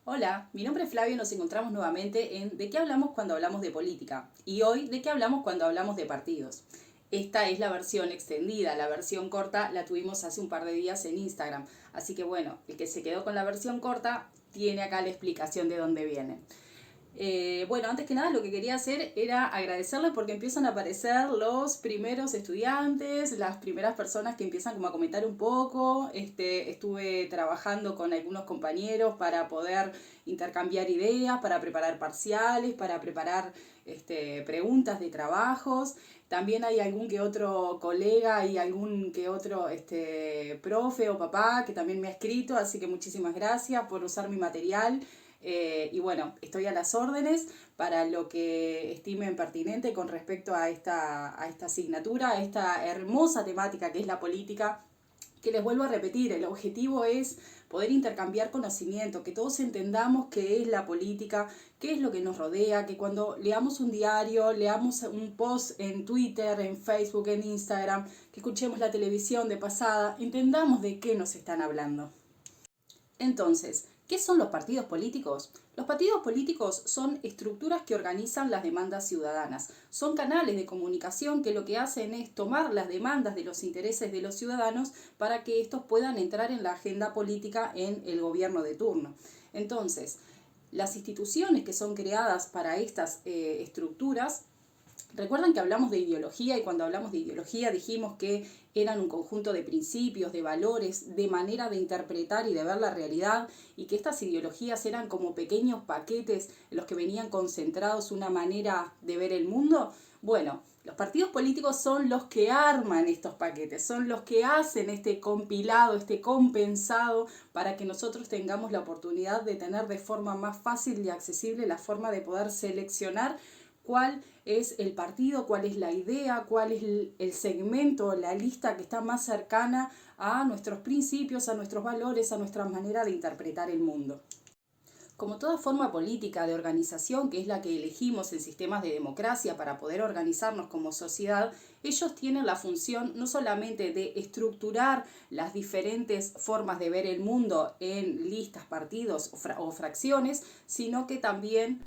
Hola, mi nombre es Flavio y nos encontramos nuevamente en ¿De qué hablamos cuando hablamos de política? Y hoy, ¿de qué hablamos cuando hablamos de partidos? Esta es la versión extendida, la versión corta la tuvimos hace un par de días en Instagram. Así que bueno, el que se quedó con la versión corta tiene acá la explicación de dónde viene. Bueno, antes que nada lo que quería hacer era agradecerles porque empiezan a aparecer los primeros estudiantes, las primeras personas que empiezan como a comentar un poco. Estuve trabajando con algunos compañeros para poder intercambiar ideas, para preparar parciales, para preparar preguntas de trabajos. También hay algún que otro colega y algún que otro profe o papá que también me ha escrito, así que muchísimas gracias por usar mi material. Y bueno, estoy a las órdenes para lo que estimen pertinente con respecto a esta asignatura, a esta hermosa temática que es la política, que les vuelvo a repetir, el objetivo es poder intercambiar conocimiento, que todos entendamos qué es la política, qué es lo que nos rodea, que cuando leamos un diario, leamos un post en Twitter, en Facebook, en Instagram, que escuchemos la televisión de pasada, entendamos de qué nos están hablando. Entonces, ¿qué son los partidos políticos? Los partidos políticos son estructuras que organizan las demandas ciudadanas. Son canales de comunicación que lo que hacen es tomar las demandas de los intereses de los ciudadanos para que estos puedan entrar en la agenda política en el gobierno de turno. Entonces, las instituciones que son creadas para estas estructuras. Recuerdan que hablamos de ideología y cuando hablamos de ideología dijimos que eran un conjunto de principios, de valores, de manera de interpretar y de ver la realidad, y que estas ideologías eran como pequeños paquetes en los que venían concentrados una manera de ver el mundo. Bueno, los partidos políticos son los que arman estos paquetes, son los que hacen este compilado, este compensado para que nosotros tengamos la oportunidad de tener de forma más fácil y accesible la forma de poder seleccionar cuál es el partido, cuál es la idea, cuál es el segmento, la lista que está más cercana a nuestros principios, a nuestros valores, a nuestra manera de interpretar el mundo. Como toda forma política de organización, que es la que elegimos en sistemas de democracia para poder organizarnos como sociedad, ellos tienen la función no solamente de estructurar las diferentes formas de ver el mundo en listas, partidos o fracciones, sino que también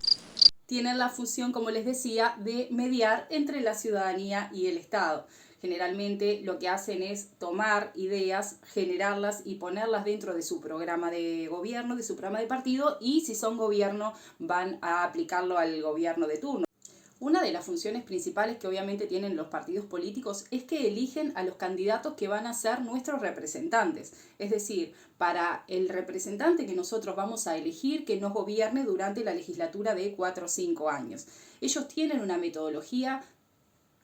tienen la función, como les decía, de mediar entre la ciudadanía y el Estado. Generalmente lo que hacen es tomar ideas, generarlas y ponerlas dentro de su programa de gobierno, de su programa de partido, y si son gobierno van a aplicarlo al gobierno de turno. Una de las funciones principales que obviamente tienen los partidos políticos es que eligen a los candidatos que van a ser nuestros representantes. Es decir, para el representante que nosotros vamos a elegir que nos gobierne durante la legislatura de 4 o 5 años. Ellos tienen una metodología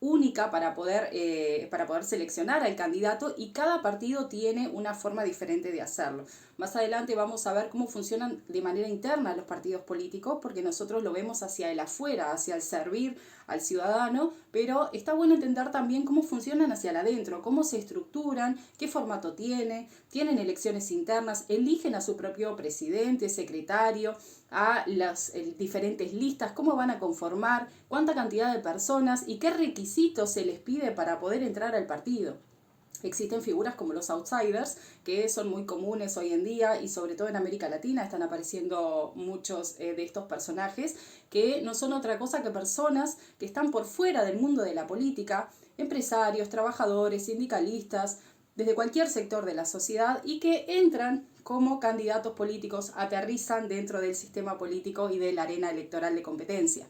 única para poder seleccionar al candidato, y cada partido tiene una forma diferente de hacerlo. Más adelante vamos a ver cómo funcionan de manera interna los partidos políticos, porque nosotros lo vemos hacia el afuera, hacia el servir al ciudadano, pero está bueno entender también cómo funcionan hacia el adentro, cómo se estructuran, qué formato tienen elecciones internas, eligen a su propio presidente, secretario, a las diferentes listas, cómo van a conformar, cuánta cantidad de personas y qué requisitos se les pide para poder entrar al partido. Existen figuras como los outsiders, que son muy comunes hoy en día y sobre todo en América Latina están apareciendo muchos de estos personajes, que no son otra cosa que personas que están por fuera del mundo de la política, empresarios, trabajadores, sindicalistas, desde cualquier sector de la sociedad, y que entran como candidatos políticos, aterrizan dentro del sistema político y de la arena electoral de competencia.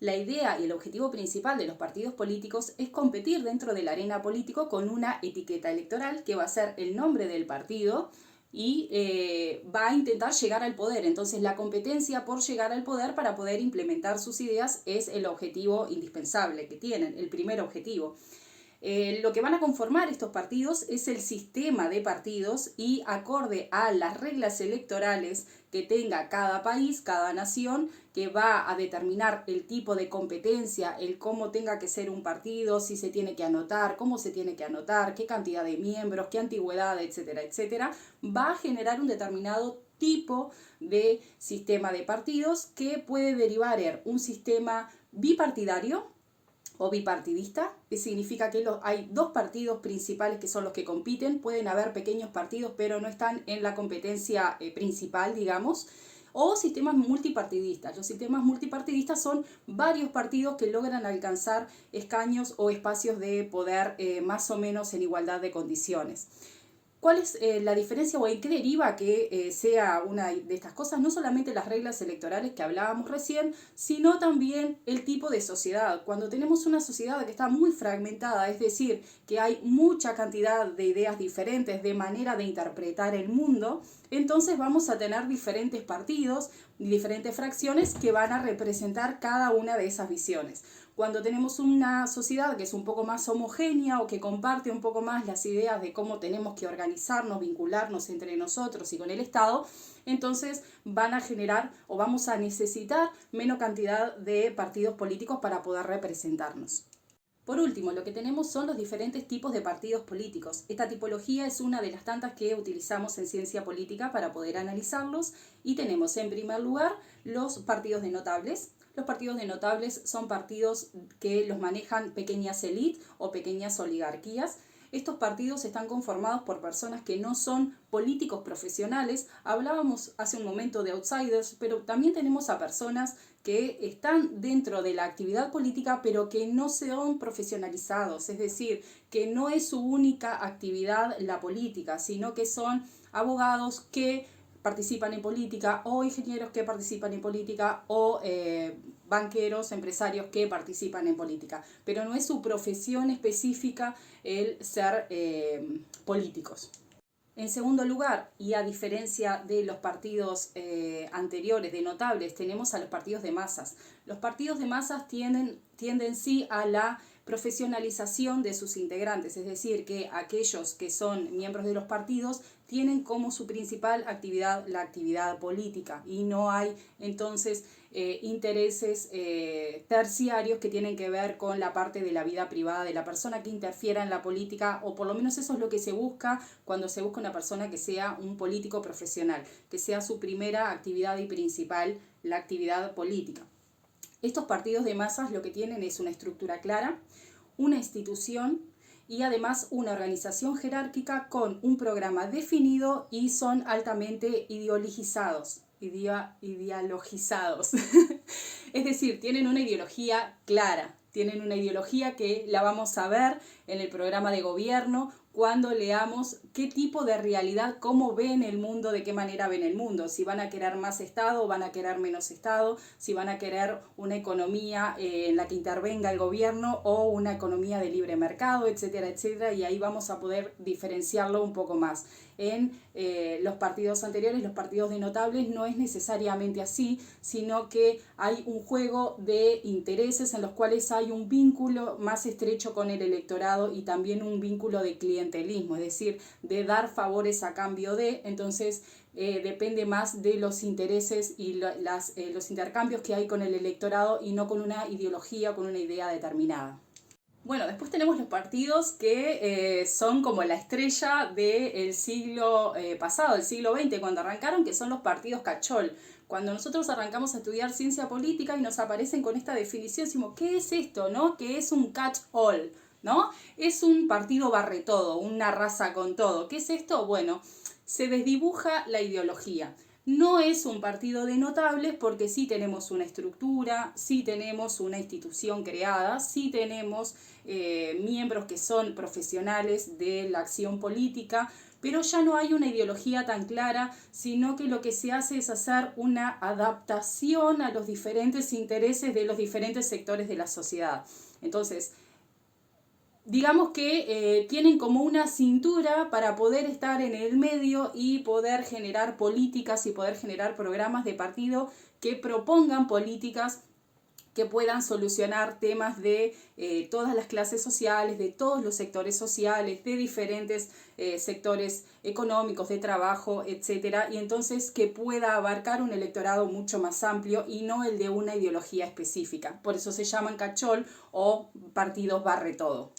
La idea y el objetivo principal de los partidos políticos es competir dentro de la arena político con una etiqueta electoral que va a ser el nombre del partido y va a intentar llegar al poder. Entonces la competencia por llegar al poder para poder implementar sus ideas es el objetivo indispensable que tienen, el primer objetivo. Lo que van a conformar estos partidos es el sistema de partidos, y acorde a las reglas electorales que tenga cada país, cada nación, que va a determinar el tipo de competencia, el cómo tenga que ser un partido, si se tiene que anotar, cómo se tiene que anotar, qué cantidad de miembros, qué antigüedad, etcétera, etcétera, va a generar un determinado tipo de sistema de partidos que puede derivar en un sistema bipartidario o bipartidista, que significa que hay dos partidos principales que son los que compiten. Pueden haber pequeños partidos, pero no están en la competencia principal, digamos. o sistemas multipartidistas. Los sistemas multipartidistas son varios partidos que logran alcanzar escaños o espacios de poder más o menos en igualdad de condiciones. ¿Cuál es la diferencia o en qué deriva que sea una de estas cosas? No solamente las reglas electorales que hablábamos recién, sino también el tipo de sociedad. Cuando tenemos una sociedad que está muy fragmentada, es decir, que hay mucha cantidad de ideas diferentes, de manera de interpretar el mundo, entonces vamos a tener diferentes partidos, diferentes fracciones que van a representar cada una de esas visiones. Cuando tenemos una sociedad que es un poco más homogénea o que comparte un poco más las ideas de cómo tenemos que organizarnos, vincularnos entre nosotros y con el Estado, entonces van a generar o vamos a necesitar menos cantidad de partidos políticos para poder representarnos. Por último, lo que tenemos son los diferentes tipos de partidos políticos. Esta tipología es una de las tantas que utilizamos en ciencia política para poder analizarlos y tenemos en primer lugar los partidos de notables. Los partidos de notables son partidos que los manejan pequeñas élites o pequeñas oligarquías. Estos partidos están conformados por personas que no son políticos profesionales. Hablábamos hace un momento de outsiders, pero también tenemos a personas que están dentro de la actividad política, pero que no son profesionalizados, es decir, que no es su única actividad la política, sino que son abogados que participan en política o ingenieros que participan en política o banqueros, empresarios que participan en política, pero no es su profesión específica el ser políticos. En segundo lugar, y a diferencia de los partidos anteriores de notables, tenemos a los partidos de masas. Los partidos de masas tienden sí a la profesionalización de sus integrantes, es decir, que aquellos que son miembros de los partidos tienen como su principal actividad la actividad política y no hay entonces intereses terciarios que tienen que ver con la parte de la vida privada de la persona que interfiera en la política, o por lo menos eso es lo que se busca cuando se busca una persona que sea un político profesional, que sea su primera actividad y principal la actividad política. Estos partidos de masas lo que tienen es una estructura clara, una institución y además una organización jerárquica con un programa definido y son altamente ideologizados. Es decir, tienen una ideología clara, tienen una ideología que la vamos a ver en el programa de gobierno cuando leamos qué tipo de realidad, cómo ven el mundo, de qué manera ven el mundo, si van a querer más Estado o van a querer menos Estado, si van a querer una economía en la que intervenga el gobierno o una economía de libre mercado, etcétera, etcétera, y ahí vamos a poder diferenciarlo un poco más. En los partidos anteriores, los partidos de notables, no es necesariamente así, sino que hay un juego de intereses en los cuales hay un vínculo más estrecho con el electorado y también un vínculo de clientelismo, es decir, de dar favores a cambio de, entonces depende más de los intereses y los intercambios que hay con el electorado y no con una ideología o con una idea determinada. Bueno, después tenemos los partidos que son como la estrella del siglo pasado, el siglo XX, cuando arrancaron, que son los partidos cachol. Cuando nosotros arrancamos a estudiar ciencia política y nos aparecen con esta definición, decimos, ¿qué es esto, no? ¿Qué es un catch-all, no? Es un partido barre todo, una raza con todo. ¿Qué es esto? Bueno, se desdibuja la ideología. No es un partido de notables porque sí tenemos una estructura, sí tenemos una institución creada, sí tenemos miembros que son profesionales de la acción política, pero ya no hay una ideología tan clara, sino que lo que se hace es hacer una adaptación a los diferentes intereses de los diferentes sectores de la sociedad. Entonces, digamos que tienen como una cintura para poder estar en el medio y poder generar políticas y poder generar programas de partido que propongan políticas que puedan solucionar temas de todas las clases sociales, de todos los sectores sociales, de diferentes sectores económicos, de trabajo, etc. Y entonces que pueda abarcar un electorado mucho más amplio y no el de una ideología específica. Por eso se llaman cachol o partidos barre todo.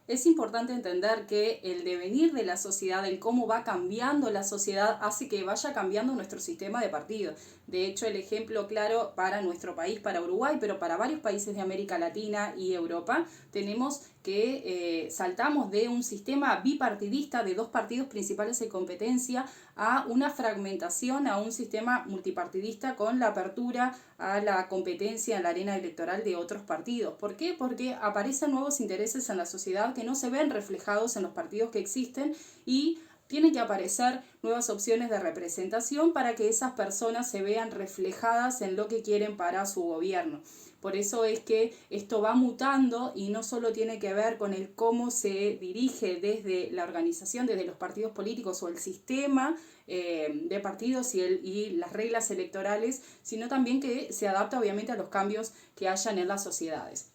Es importante entender que el devenir de la sociedad, el cómo va cambiando la sociedad, hace que vaya cambiando nuestro sistema de partidos. De hecho, el ejemplo claro para nuestro país, para Uruguay, pero para varios países de América Latina y Europa, tenemos que saltamos de un sistema bipartidista de 2 partidos principales en competencia a una fragmentación, a un sistema multipartidista con la apertura a la competencia en la arena electoral de otros partidos. ¿Por qué? Porque aparecen nuevos intereses en la sociedad que no se ven reflejados en los partidos que existen y tienen que aparecer nuevas opciones de representación para que esas personas se vean reflejadas en lo que quieren para su gobierno. Por eso es que esto va mutando y no solo tiene que ver con el cómo se dirige desde la organización, desde los partidos políticos o el sistema de partidos y las reglas electorales, sino también que se adapta obviamente a los cambios que hayan en las sociedades.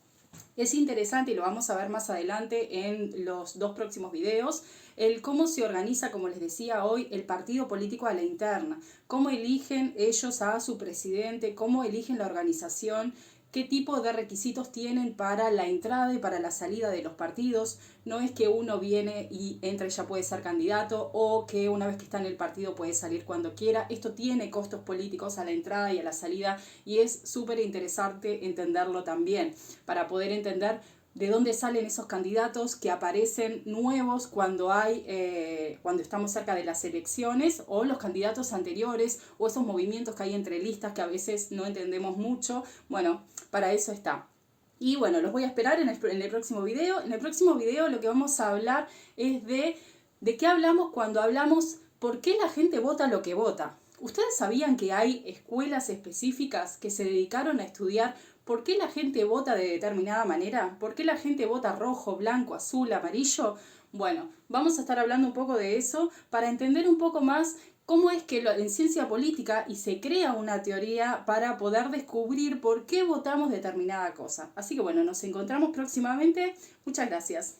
Es interesante, y lo vamos a ver más adelante en los 2 próximos videos, el cómo se organiza, como les decía hoy, el partido político a la interna, cómo eligen ellos a su presidente, cómo eligen la organización, qué tipo de requisitos tienen para la entrada y para la salida de los partidos. No es que uno viene y entra y ya puede ser candidato, o que una vez que está en el partido puede salir cuando quiera. Esto tiene costos políticos a la entrada y a la salida, y es súper interesante entenderlo también, para poder entender de dónde salen esos candidatos que aparecen nuevos cuando estamos cerca de las elecciones, o los candidatos anteriores, o esos movimientos que hay entre listas que a veces no entendemos mucho. Bueno, para eso está. Y bueno, los voy a esperar en el próximo video. En el próximo video lo que vamos a hablar es de qué hablamos cuando hablamos por qué la gente vota lo que vota. ¿Ustedes sabían que hay escuelas específicas que se dedicaron a estudiar por qué la gente vota de determinada manera? ¿Por qué la gente vota rojo, blanco, azul, amarillo? Bueno, vamos a estar hablando un poco de eso para entender un poco más cómo es que en ciencia política y se crea una teoría para poder descubrir por qué votamos determinada cosa. Así que bueno, nos encontramos próximamente. Muchas gracias.